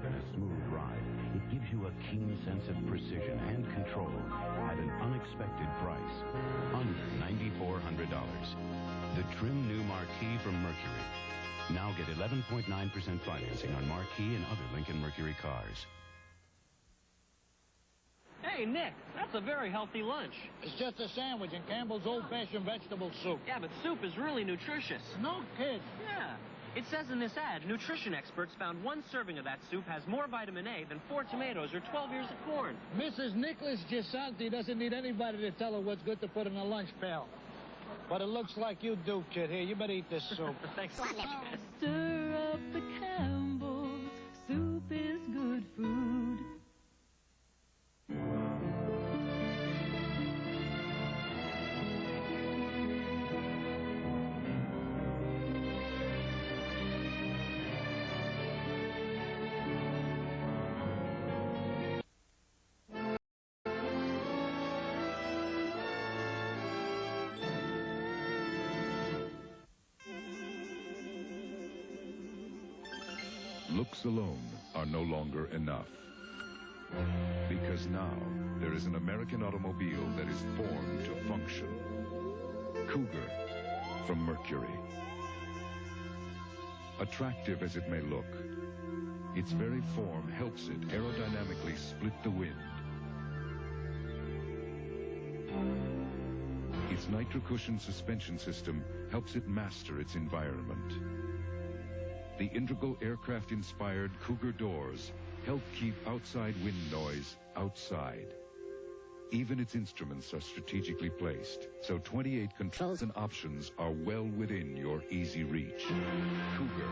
than a smooth ride. It gives you a keen sense of precision and control at an unexpected price, under $9,400. The trim new Marquis from Mercury. Now get 11.9% financing on Marquis and other Lincoln Mercury cars. Hey, Nick, that's a very healthy lunch. It's just a sandwich and Campbell's old-fashioned vegetable soup. Yeah, but soup is really nutritious. No kidding. Yeah. It says in this ad, nutrition experts found one serving of that soup has more vitamin A than 4 tomatoes or 12 ears of corn. Mrs. Nicholas Gisanti doesn't need anybody to tell her what's good to put in a lunch pail. But it looks like you do, kid. Here, you better eat this soup. Thanks. Stir up the Campbell's. Soup is good food. Looks alone are no longer enough. Because now, there is an American automobile that is formed to function. Cougar from Mercury. Attractive as it may look, its very form helps it aerodynamically split the wind. Its nitro-cushion suspension system helps it master its environment. The integral aircraft-inspired Cougar doors help keep outside wind noise outside. Even its instruments are strategically placed, so 28 controls and options are well within your easy reach. Cougar.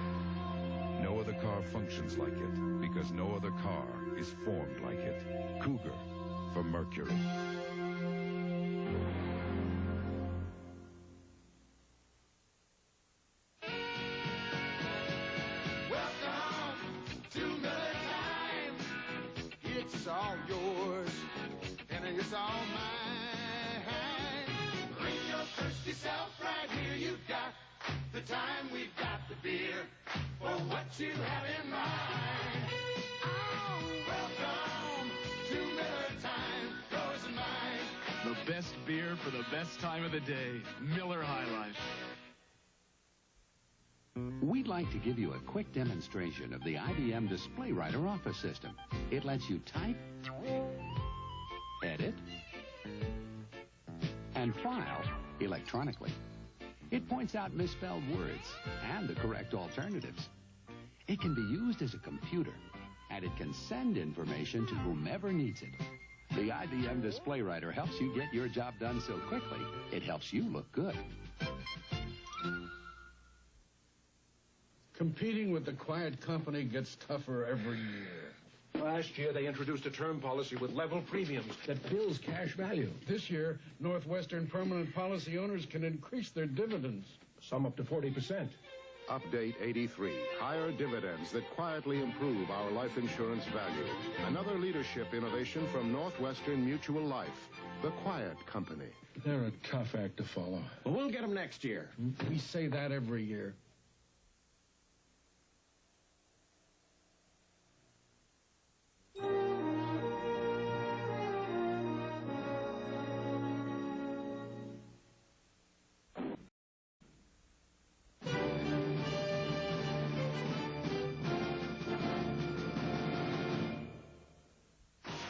No other car functions like it, because no other car is formed like it. Cougar from Mercury. It's all yours, and it's all mine. Bring your thirsty self right here. You've got the time, we've got the beer for what you have in mind. Oh, welcome to Miller Time, yours and mine. The best beer for the best time of the day. Miller High Life. We'd like to give you a quick demonstration of the IBM Display Writer office system. It lets you type, edit, and file electronically. It points out misspelled words and the correct alternatives. It can be used as a computer, and it can send information to whomever needs it. The IBM Display Writer helps you get your job done so quickly, it helps you look good. Competing with the quiet company gets tougher every year. Last year, they introduced a term policy with level premiums that builds cash value. This year, Northwestern permanent policy owners can increase their dividends. Some up to 40%. Update 83. Higher dividends that quietly improve our life insurance value. Another leadership innovation from Northwestern Mutual Life, the quiet company. They're a tough act to follow. Well, we'll get them next year. We say that every year.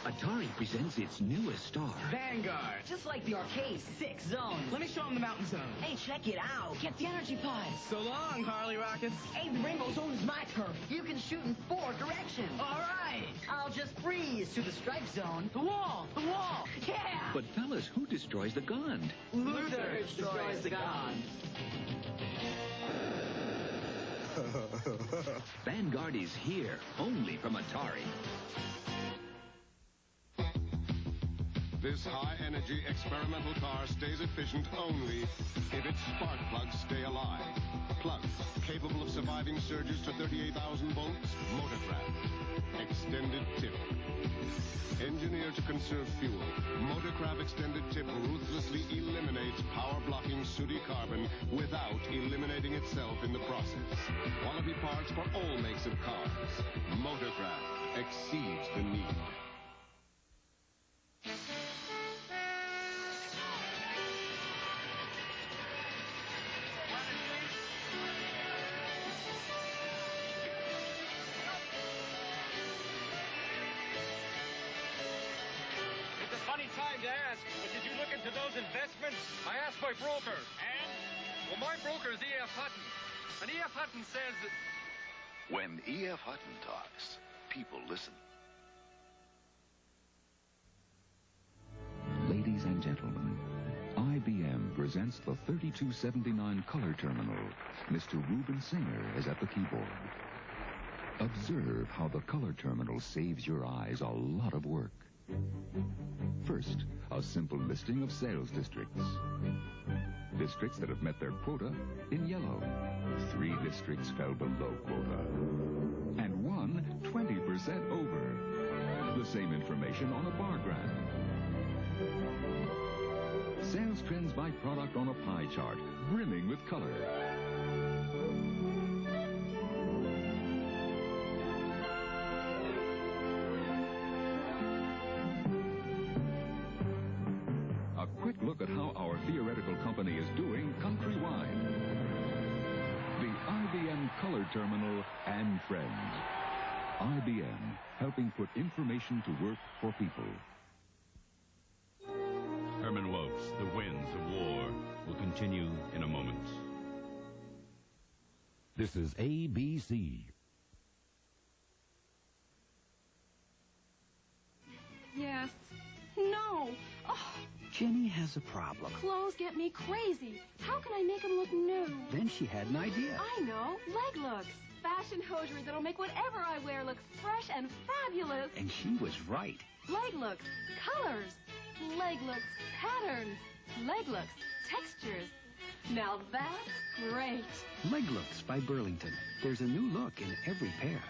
Atari presents its newest star. Vanguard. Just like the arcade, 6 zones. Let me show them the mountain zone. Hey, check it out. Get the energy pods. So long, Harley Rockets. Hey, the rainbow zone is my turf. You can shoot in 4 directions. All right. I'll just freeze to the stripe zone. The wall. The wall. Yeah. But fellas, who destroys the Gond? Luther destroys the Gond. Vanguard is here, only from Atari. This high-energy experimental car stays efficient only if its spark plugs stay alive. Plugs capable of surviving surges to 38,000 volts. Motorcraft. Extended tip. Engineered to conserve fuel, Motorcraft Extended Tip ruthlessly eliminates power-blocking sooty carbon without eliminating itself in the process. Quality parts for all makes of cars. Motorcraft. any time to ask, but did you look into those investments? I asked my broker. And? Well, my broker is E.F. Hutton. And E.F. Hutton says that... When E.F. Hutton talks, people listen. Ladies and gentlemen, IBM presents the 3279 color terminal. Mr. Reuben Singer is at the keyboard. Observe how the color terminal saves your eyes a lot of work. First, a simple listing of sales districts. Districts that have met their quota in yellow. 3 districts fell below quota. And 1 20% over. The same information on a bar graph. Sales trends by product on a pie chart, brimming with color. A quick look at how our theoretical company is doing countrywide. The IBM Color Terminal and Friends. IBM, helping put information to work for people. Herman Woakes, The Winds of War, will continue in a moment. This is ABC. Yes. No. Oh. Jenny has a problem. Clothes get me crazy. How can I make them look new? Then she had an idea. I know. Leg looks. Fashion hosiery that'll make whatever I wear look fresh and fabulous. And she was right. Leg looks. Colors. Leg looks. Patterns. Leg looks. Textures. Now that's great. Leg Looks by Burlington. There's a new look in every pair.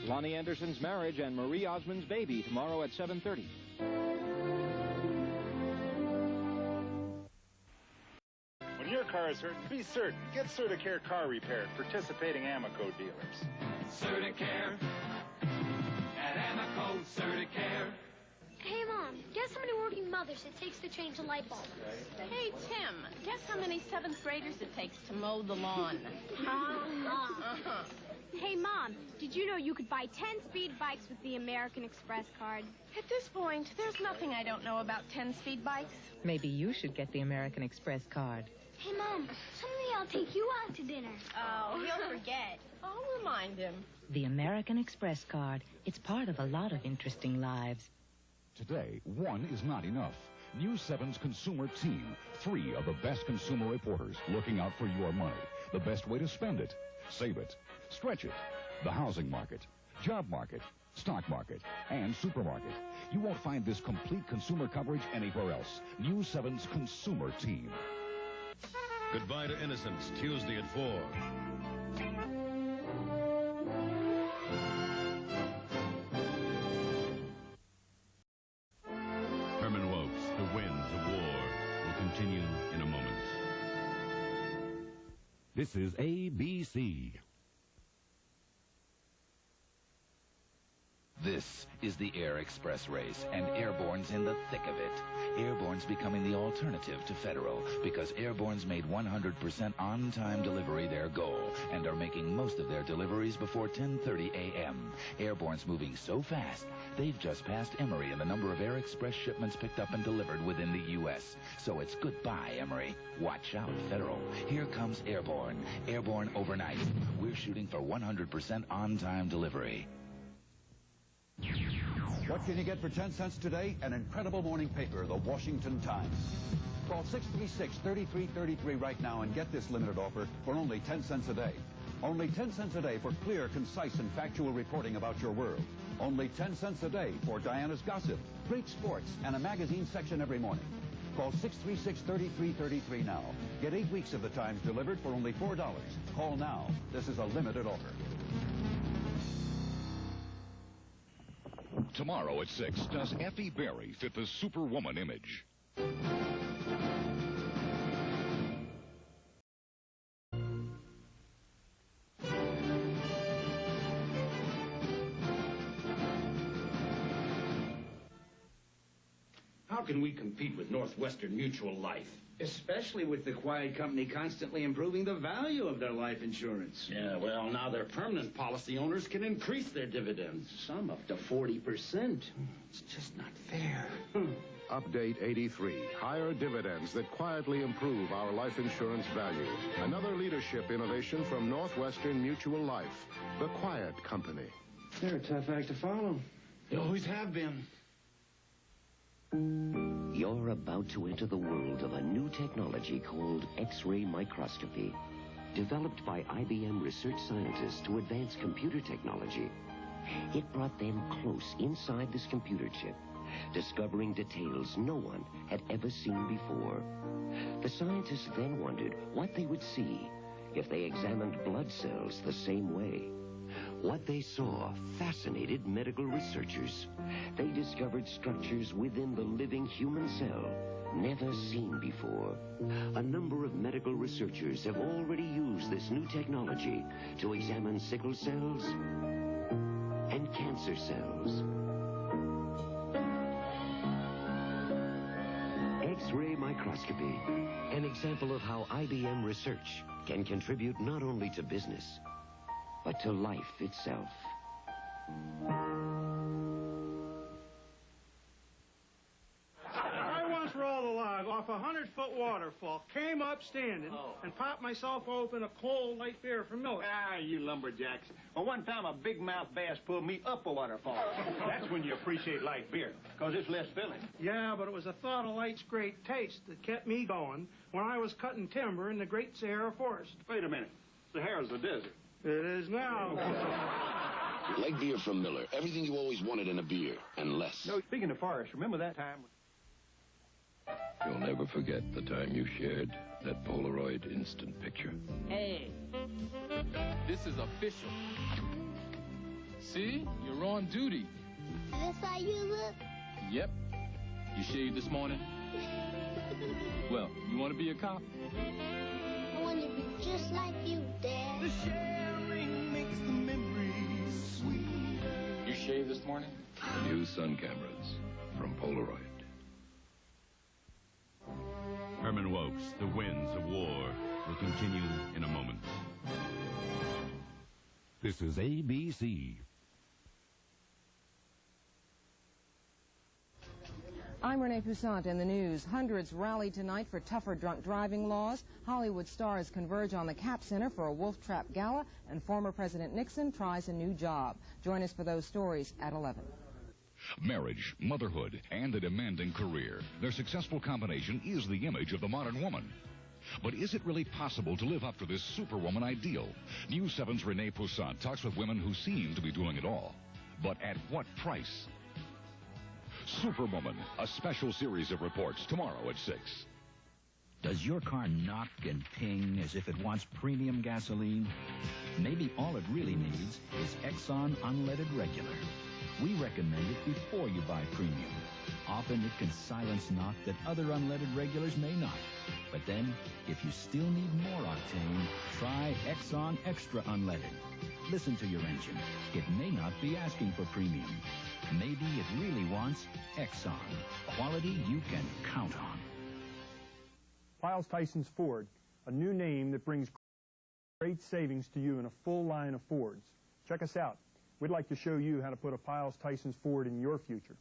Lonnie Anderson's marriage and Marie Osmond's baby tomorrow at 7:30. When your car is hurt, be certain. Get Certicare car repair at participating Amoco dealers. Certicare at Amoco Certicare. Hey, Mom, guess how many working mothers it takes to change a light bulb? Hey, Tim, guess how many 7th graders it takes to mow the lawn? Hey, Mom, did you know you could buy 10 speed bikes with the American Express card? At this point, there's nothing I don't know about 10 speed bikes. Maybe you should get the American Express card. Hey, Mom, someday I'll take you out to dinner. Oh, he'll forget. I'll remind him. The American Express card. It's part of a lot of interesting lives. Today, one is not enough. News 7's consumer team. 3 of the best consumer reporters looking out for your money. The best way to spend it, save it, stretch it. The housing market, job market, stock market, and supermarket. You won't find this complete consumer coverage anywhere else. News 7's consumer team. Goodbye to Innocence, Tuesday at 4. Herman Woakes, The Winds of War, will continue in a moment. This is ABC. This is the Air Express race, and Airborne's in the thick of it. Airborne's becoming the alternative to Federal because Airborne's made 100% on-time delivery their goal and are making most of their deliveries before 10:30 a.m. Airborne's moving so fast, they've just passed Emory in the number of Air Express shipments picked up and delivered within the U.S. So it's goodbye, Emory. Watch out, Federal. Here comes Airborne. Airborne overnight. We're shooting for 100% on-time delivery. What can you get for 10 cents today? An incredible morning paper, the Washington Times. Call 636-3333 right now and get this limited offer for only 10 cents a day. Only 10 cents a day for clear, concise, and factual reporting about your world. Only 10 cents a day for Diana's Gossip, great sports, and a magazine section every morning. Call 636-3333 now. Get 8 weeks of the Times delivered for only $4. Call now. This is a limited offer. Tomorrow at 6, does Effie Berry fit the superwoman image? How can we compete with Northwestern Mutual Life? Especially with the quiet company constantly improving the value of their life insurance. Yeah, well, now their permanent policy owners can increase their dividends. Some up to 40%. It's just not fair. Update 83. Higher dividends that quietly improve our life insurance value. Another leadership innovation from Northwestern Mutual Life. The quiet company. They're a tough act to follow. They always have been. You're about to enter the world of a new technology called X-ray microscopy. Developed by IBM research scientists to advance computer technology, it brought them close inside this computer chip, discovering details no one had ever seen before. The scientists then wondered what they would see if they examined blood cells the same way. What they saw fascinated medical researchers. They discovered structures within the living human cell never seen before. A number of medical researchers have already used this new technology to examine sickle cells and cancer cells. X-ray microscopy, an example of how IBM research can contribute not only to business, but to life itself. I once rolled a log off a 100-foot waterfall, came up standing, and popped myself open a cold light beer from Miller. Ah, you lumberjacks. Well, one time a big mouth bass pulled me up a waterfall. That's when you appreciate light beer, because it's less filling. Yeah, but it was the thought of Light's great taste that kept me going when I was cutting timber in the Great Sahara Forest. Wait a minute. Sahara's a desert. It is now. Light beer from Miller. Everything you always wanted in a beer, and less. No, speaking of forest, remember that time? You'll never forget the time you shared that Polaroid instant picture. Hey, this is official. See? You're on duty. Is this how you look? Yep. You shaved this morning? Well, you want to be a cop? I want to be just like you, Dad. The sharing makes the memories sweet. You shaved this morning? New sun cameras from Polaroid. Herman Wokes, The Winds of War, will continue in a moment. This is ABC. I'm Renee Poussaint in the news. Hundreds rallied tonight for tougher drunk driving laws. Hollywood stars converge on the Cap Center for a Wolf Trap Gala, and former President Nixon tries a new job. Join us for those stories at 11. Marriage, motherhood, and a demanding career. Their successful combination is the image of the modern woman. But is it really possible to live up to this superwoman ideal? News 7's Renee Poussaint talks with women who seem to be doing it all. But at what price? Superwoman, a special series of reports tomorrow at 6. Does your car knock and ping as if it wants premium gasoline? Maybe all it really needs is Exxon Unleaded Regular. We recommend it before you buy premium. Often it can silence knock that other unleaded regulars may not. But then, if you still need more octane, try Exxon Extra Unleaded. Listen to your engine. It may not be asking for premium. Maybe it really wants Exxon. Quality you can count on. Piles Tyson's Ford, a new name that brings great savings to you in a full line of Fords. Check us out. We'd like to show you how to put a Piles Tyson's Ford in your future.